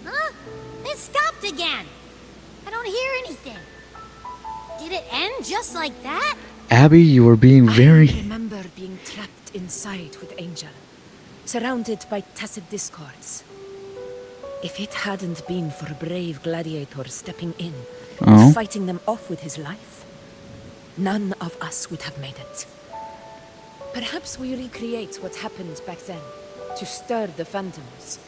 Huh? It stopped again. I don't hear anything. Did it end just like that? Abby, you are being very... I remember being trapped inside with Angel, surrounded by tacit discords. If it hadn't been for a brave gladiator stepping in and fighting them off with his life, none of us would have made it. Perhaps we recreate what happened back then, to stir the phantoms.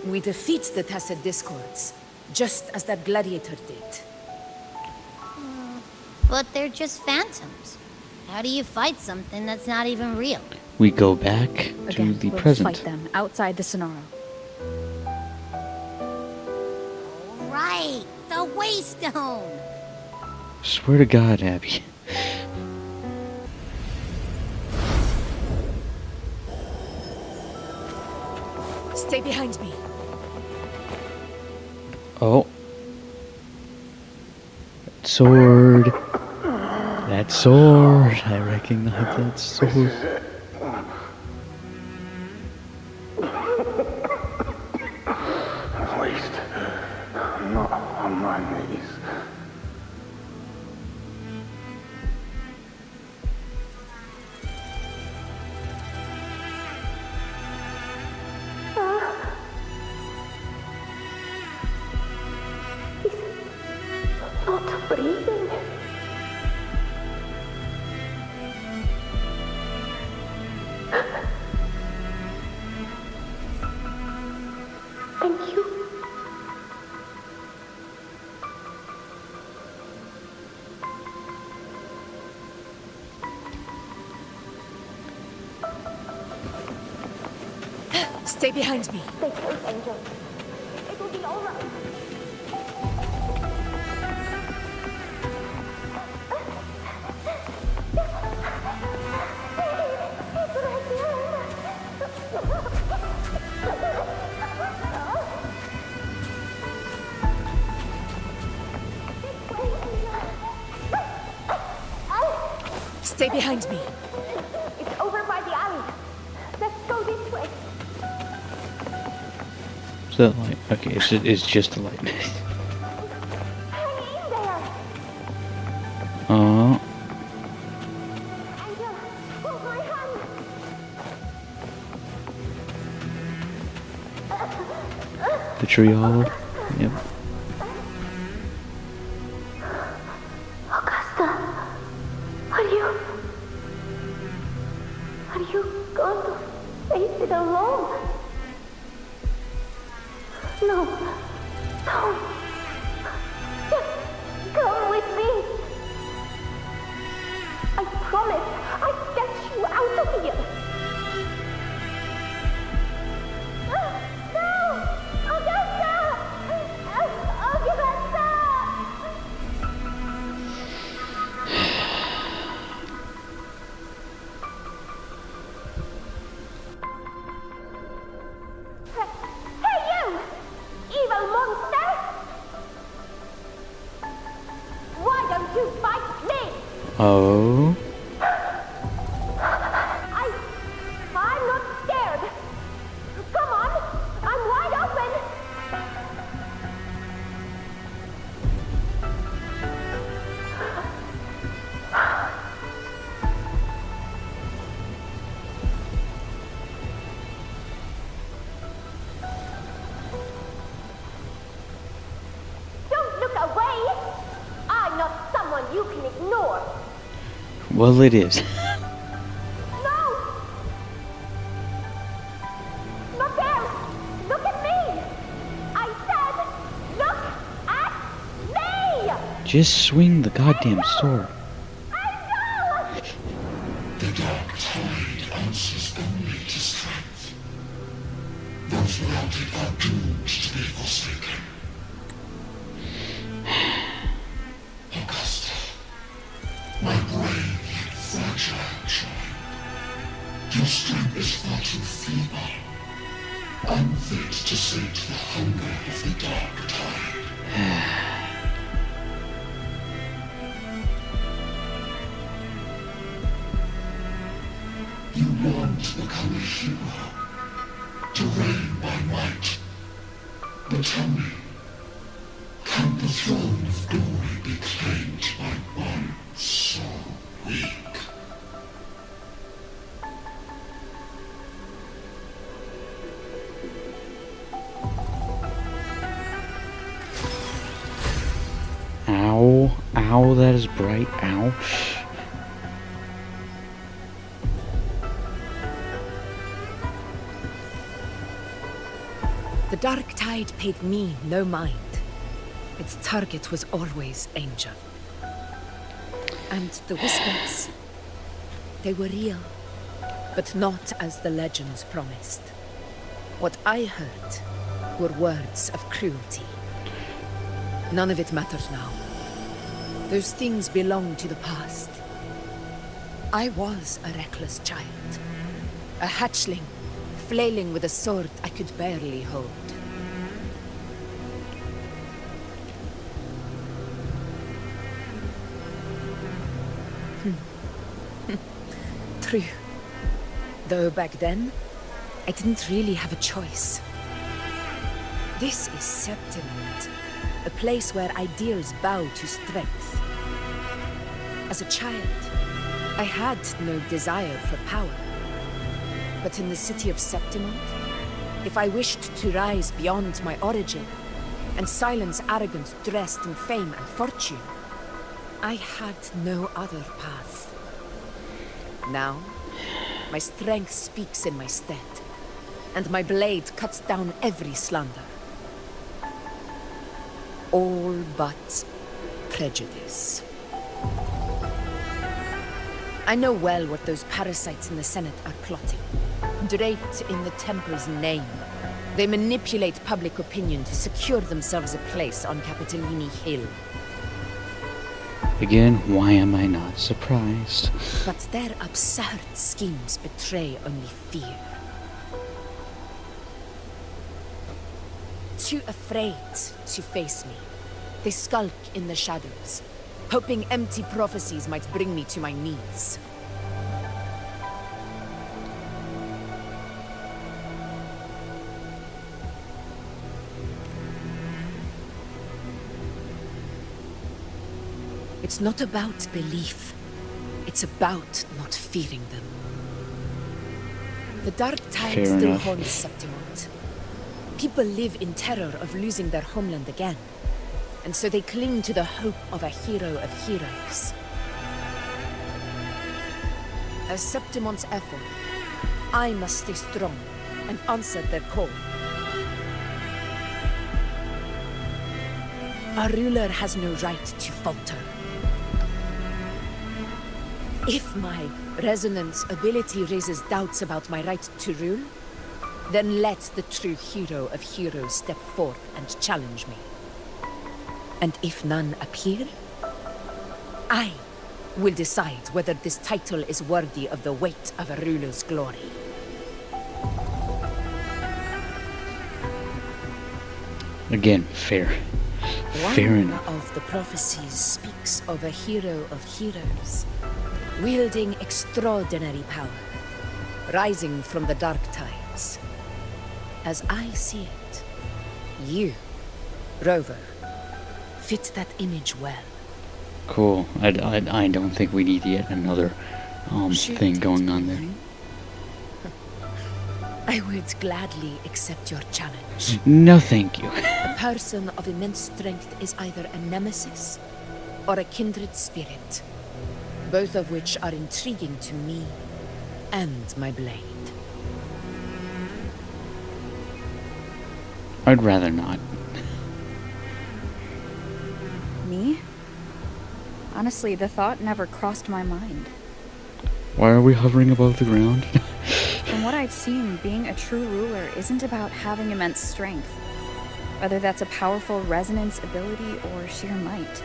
We defeat the tacit discords, just as that gladiator did. But they're just phantoms. How do you fight something that's not even real? We go back to Again, the we'll present. fight them outside the Sonoro. Right, the Waystone. Swear to God, Abby. Stay behind me. Oh. That sword. That sword. I recognize that sword. Waste. I'm not on my knees. Not breathing. Thank you. Stay behind me. Stay close, Angel. It will be all right. Stay behind me. It's over by the alley. Let's go this way. Is that light? Okay, it's just a light. Oh. The tree hollow. Yep. Augusta, are you going to face it alone? No, don't. Just come with me. I promise I'll get you out of here. No! Augusta! Augusta! Hey you! Evil monster! Why don't you fight me? Oh. I'm not scared. Come on, I'm wide open. Don't look away. I'm not someone you can ignore. Well, it is. No! Look there! Look at me! I said, look at me! Just swing the goddamn sword. The dark tide answers only to strength. Those without it are doomed to be forsaken. Augusta, my brave yet fragile child. Your strength is far too feeble, unfit to sate the hunger of the dark tide. You want to become a hero, to reign by might. But tell me, can the throne of glory be claimed by one so weak? Ow. Ow, that is bright. Ouch. The Dark Tide paid me no mind. Its target was always Angel. And the whispers, they were real, but not as the legends promised. What I heard were words of cruelty. None of it matters now. Those things belong to the past. I was a reckless child, a hatchling, flailing with a sword I could barely hold. True. Though back then, I didn't really have a choice. This is Septimund, a place where ideals bow to strength. As a child, I had no desire for power. But in the city of Septimund, if I wished to rise beyond my origin and silence arrogance dressed in fame and fortune, I had no other path. Now, my strength speaks in my stead, and my blade cuts down every slander. All but prejudice. I know well what those parasites in the Senate are plotting. Draped in the Temple's name, they manipulate public opinion to secure themselves a place on Capitolini Hill. Again, why am I not surprised? But their absurd schemes betray only fear. Too afraid to face me, they skulk in the shadows, hoping empty prophecies might bring me to my knees. It's not about belief. It's about not fearing them. The dark tide Fair still enough. haunts Septimont. People live in terror of losing their homeland again. And so they cling to the hope of a hero of heroes. As Septimont's echo, I must stay strong and answer their call. A ruler has no right to falter. If my resonance ability raises doubts about my right to rule, then let the true hero of heroes step forth and challenge me. And if none appear, I will decide whether this title is worthy of the weight of a ruler's glory. Again, fair. Fair One enough. of the prophecies speaks of a hero of heroes, wielding extraordinary power, rising from the dark tides. As I see it, you, Rover, fit that image well. Cool. I don't think we need yet another thing going on there. I would gladly accept your challenge. No, thank you. A person of immense strength is either a nemesis or a kindred spirit, both of which are intriguing to me and my blade. I'd rather not. Me? Honestly, the thought never crossed my mind. Why are we hovering above the ground? From what I've seen, being a true ruler isn't about having immense strength, whether that's a powerful resonance ability or sheer might.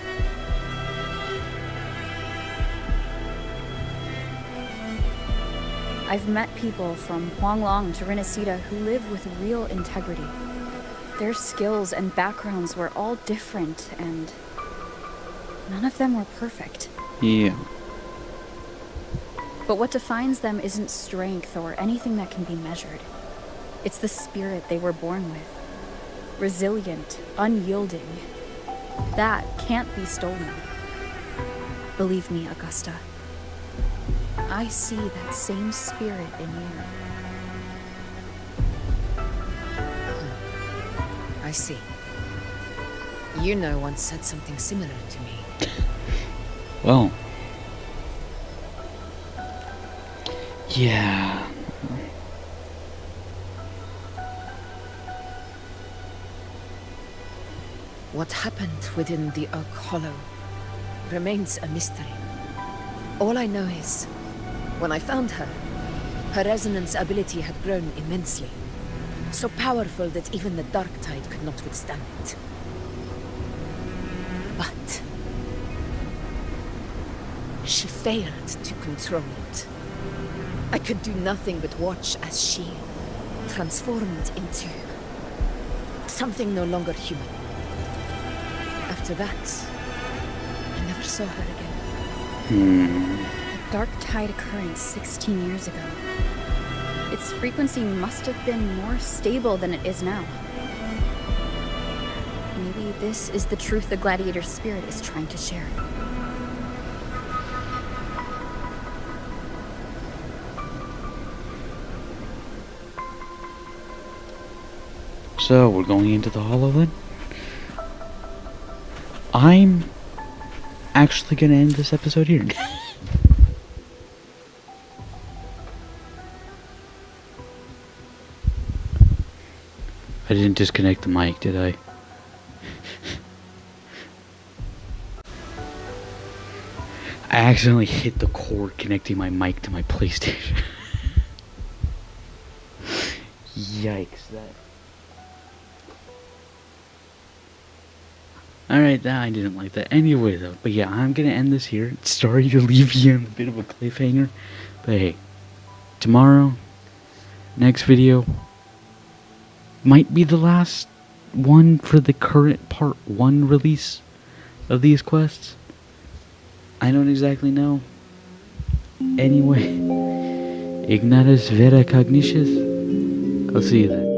I've met people from Huanglong to Renacita who live with real integrity. Their skills and backgrounds were all different, and none of them were perfect. Yeah. But what defines them isn't strength or anything that can be measured. It's the spirit they were born with. Resilient, unyielding. That can't be stolen. Believe me, Augusta. I see that same spirit in you. I see. Yuno once said something similar to me. Well. Yeah. What happened within the Oak Hollow remains a mystery. All I know is, when I found her, her resonance ability had grown immensely. So powerful that even the Dark Tide could not withstand it. But she failed to control it. I could do nothing but watch as she transformed into something no longer human. After that, I never saw her again. A Dark Tide occurrence 16 years ago. Its frequency must have been more stable than it is now. Maybe this is the truth the gladiator spirit is trying to share. So, we're going into the Hollow then? I'm actually gonna end this episode here. I didn't disconnect the mic, did I? I accidentally hit the cord connecting my mic to my PlayStation. Yikes, that. Alright, I didn't like that. Anyway, though, but yeah, I'm gonna end this here. Sorry to leave you on a bit of a cliffhanger, but hey, tomorrow, next video, might be the last one for the current part 1 release of these quests. I don't exactly know. Anyway, Ignatus Vera Cognitius. I'll see you then.